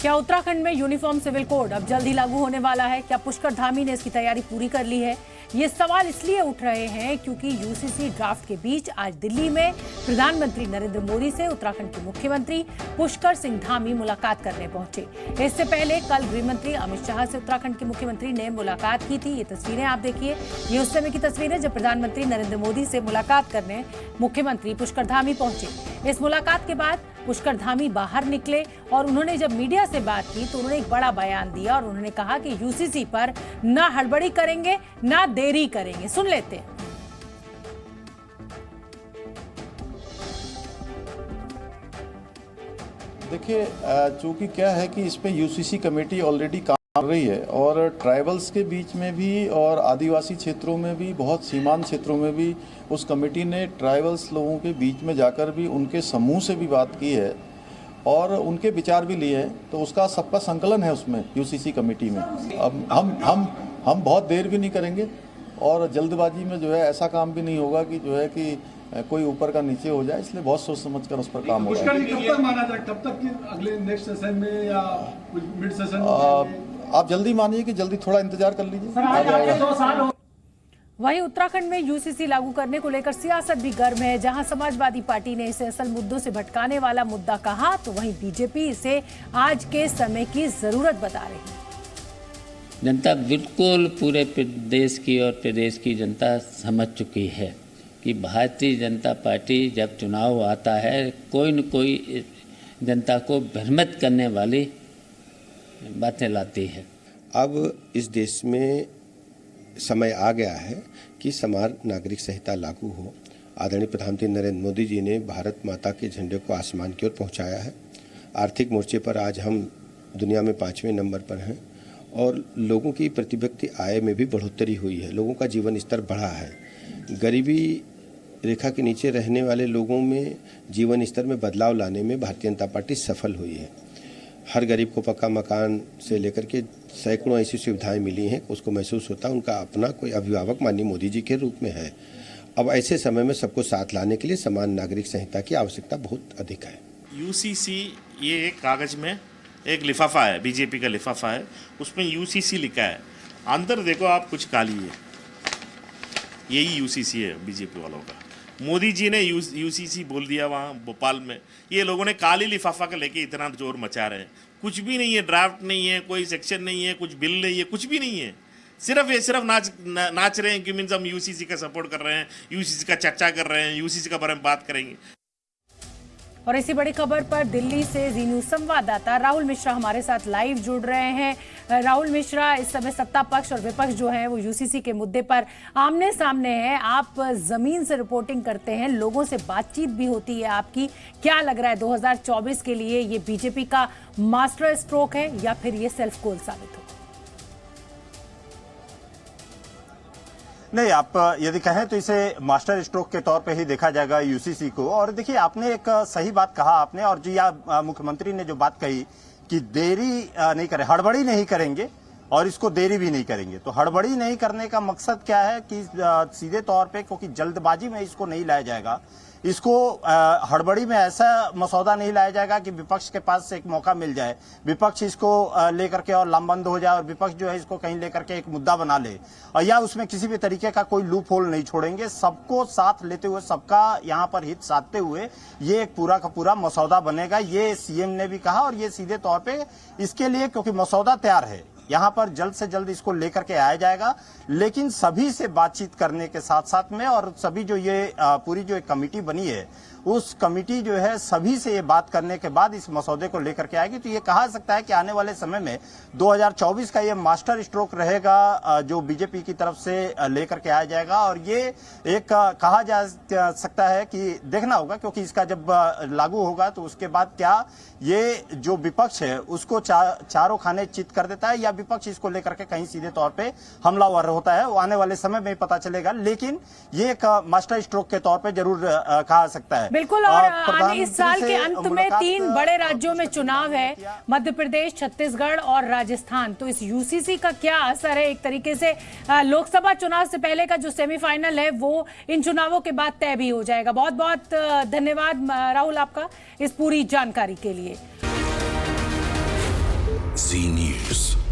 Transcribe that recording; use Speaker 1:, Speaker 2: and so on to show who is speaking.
Speaker 1: क्या उत्तराखंड में uniform civil code अब जल्द ही लागू होने वाला है? क्या पुष्कर धामी ने इसकी तैयारी पूरी कर ली है? ये सवाल इसलिए उठ रहे हैं क्योंकि यूसीसी ड्राफ्ट के बीच आज दिल्ली में प्रधानमंत्री नरेंद्र मोदी से उत्तराखंड के मुख्यमंत्री पुष्कर सिंह धामी मुलाकात करने पहुंचे। इससे पहले कल गृह मंत्री अमित शाह से उत्तराखंड के मुख्यमंत्री ने मुलाकात की थी। ये तस्वीरें आप देखिए, ये उस समय की तस्वीर है जब प्रधानमंत्री नरेंद्र मोदी से मुलाकात करने मुख्यमंत्री पुष्कर धामी पहुंचे। इस मुलाकात के बाद पुष्कर धामी बाहर निकले और उन्होंने जब मीडिया से बात की तो उन्होंने एक बड़ा बयान दिया और उन्होंने कहा कि यूसीसी पर ना हड़बड़ी करेंगे ना देरी करेंगे। सुन लेते हैं।
Speaker 2: देखिए, चूंकि क्या है कि इस पे यूसीसी कमेटी ऑलरेडी काम कर रही है और ट्राइबल्स के बीच में भी और आदिवासी क्षेत्रों में भी, बहुत सीमांत क्षेत्रों में भी उस कमेटी ने ट्राइबल्स लोगों के बीच में जाकर भी उनके समूह से भी बात की है और उनके विचार भी लिए हैं। तो उसका सबका संकलन है उसमें यूसीसी कमेटी में। अब हम बहुत देर भी नहीं करेंगे और जल्दबाजी में जो है ऐसा काम भी नहीं होगा कि जो है कि कोई ऊपर का नीचे हो जाए, इसलिए बहुत सोच समझ कर उस पर काम होगा।
Speaker 3: कब तक माना जाए, कब तक कि अगले नेक्स्ट सेशन में या मिड सेशन में?
Speaker 2: आप जल्दी मानिए कि जल्दी थोड़ा इंतजार कर लीजिए।
Speaker 1: वहीं उत्तराखंड में यूसीसी लागू करने को लेकर सियासत भी गर्म है। जहां समाजवादी पार्टी ने इसे असल मुद्दों से भटकाने वाला मुद्दा कहा, तो वहीं बीजेपी इसे आज के समय की जरूरत बता रही है।
Speaker 4: जनता बिल्कुल पूरे देश की और प्रदेश की जनता समझ चुकी है कि भारतीय जनता पार्टी जब चुनाव आता है कोई न कोई जनता को भ्रमित करने वाली बातें लाती है।
Speaker 5: अब इस देश में समय आ गया है कि समान नागरिक संहिता लागू हो। आदरणीय प्रधानमंत्री नरेंद्र मोदी जी ने भारत माता के झंडे को आसमान की ओर पहुंचाया है। आर्थिक मोर्चे पर आज हम दुनिया में 5वें नंबर पर हैं और लोगों की प्रति व्यक्ति आय में भी बढ़ोतरी हुई है। लोगों का जीवन स्तर बढ़ा है। गरीबी रेखा के नीचे रहने वाले लोगों में जीवन स्तर में बदलाव लाने में भारतीय जनता पार्टी सफल हुई है। हर गरीब को पक्का मकान से लेकर के सैकड़ों ऐसी सुविधाएं मिली हैं, उसको महसूस होता है उनका अपना कोई अभिभावक माननीय मोदी जी के रूप में है। अब ऐसे समय में सबको साथ लाने के लिए समान नागरिक संहिता की आवश्यकता बहुत अधिक है।
Speaker 6: यूसीसी ये एक कागज में एक लिफाफा है, बीजेपी का लिफाफा है, उसमें यूसीसी लिखा है। अंदर देखो आप, कुछ काली है, यही यूसीसी है बीजेपी वालों का। मोदी जी ने यूसीसी बोल दिया वहाँ भोपाल में। ये लोगों ने काली लिफाफा का लेके इतना जोर मचा रहे हैं। कुछ भी नहीं है, ड्राफ्ट नहीं है, कोई सेक्शन नहीं है, कुछ बिल नहीं है, कुछ भी नहीं है। सिर्फ नाच रहे हैं कि मीन्स हम यूसीसी का सपोर्ट कर रहे हैं, यूसीसी का चर्चा कर रहे हैं, यूसीसी के बारे में बात करेंगे।
Speaker 1: और इसी बड़ी खबर पर दिल्ली से जी न्यूज संवाददाता राहुल मिश्रा हमारे साथ लाइव जुड़ रहे हैं। राहुल मिश्रा, इस समय सत्ता पक्ष और विपक्ष जो है वो यूसीसी के मुद्दे पर आमने सामने है। आप जमीन से रिपोर्टिंग करते हैं, लोगों से बातचीत भी होती है आपकी। क्या लग रहा है 2024 के लिए ये बीजेपी का मास्टर स्ट्रोक है या फिर ये सेल्फ गोल साबित हो?
Speaker 7: नहीं, आप यदि कहें तो इसे मास्टर स्ट्रोक के तौर पे ही देखा जाएगा यूसीसी को। और देखिए, आपने एक सही बात कहा आपने, और जी मुख्यमंत्री ने जो बात कही कि देरी नहीं करें, हड़बड़ी नहीं करेंगे और इसको देरी भी नहीं करेंगे। तो हड़बड़ी नहीं करने का मकसद क्या है कि सीधे तौर पे, क्योंकि जल्दबाजी में इसको नहीं लाया जाएगा, इसको हड़बड़ी में ऐसा मसौदा नहीं लाया जाएगा कि विपक्ष के पास एक मौका मिल जाए, विपक्ष इसको लेकर के और लामबंद हो जाए और विपक्ष जो है इसको कहीं लेकर के एक मुद्दा बना ले, और या उसमें किसी भी तरीके का कोई लूप होल नहीं छोड़ेंगे। सबको साथ लेते हुए, सबका यहाँ पर हित साधते हुए ये एक पूरा का पूरा मसौदा बनेगा। ये सीएम ने भी कहा और ये सीधे तौर पे इसके लिए, क्योंकि मसौदा तैयार है, यहाँ पर जल्द से जल्द इसको लेकर के आया जाएगा। लेकिन सभी से बातचीत करने के साथ साथ में, और सभी जो ये पूरी जो एक कमेटी बनी है, उस कमेटी जो है सभी से ये बात करने के बाद इस मसौदे को लेकर के आएगी। तो ये कहा सकता है कि आने वाले समय में 2024 का ये मास्टर स्ट्रोक रहेगा जो बीजेपी की तरफ से लेकर के आया जाएगा। और ये एक कहा जा सकता है कि देखना होगा, क्योंकि इसका जब लागू होगा तो उसके बाद क्या ये जो विपक्ष है उसको चारों खाने चित कर देता है या विपक्ष इसको लेकर के कहीं सीधे तौर पे हमलावर होता है, वो आने वाले समय में पता चलेगा। लेकिन ये एक मास्टर स्ट्रोक के तौर पे जरूर कहा सकता है।
Speaker 1: बिल्कुल। और इस साल के अंत में 3 बड़े राज्यों में चुनाव है, मध्य प्रदेश, छत्तीसगढ़ और राजस्थान। तो इस यूसीसी का क्या असर है? एक तरीके से लोकसभा चुनाव से पहले का जो सेमीफाइनल है वो इन चुनावों के बाद तय भी हो जाएगा। बहुत बहुत धन्यवाद राहुल आपका इस पूरी जानकारी के लिए।
Speaker 8: Zee News.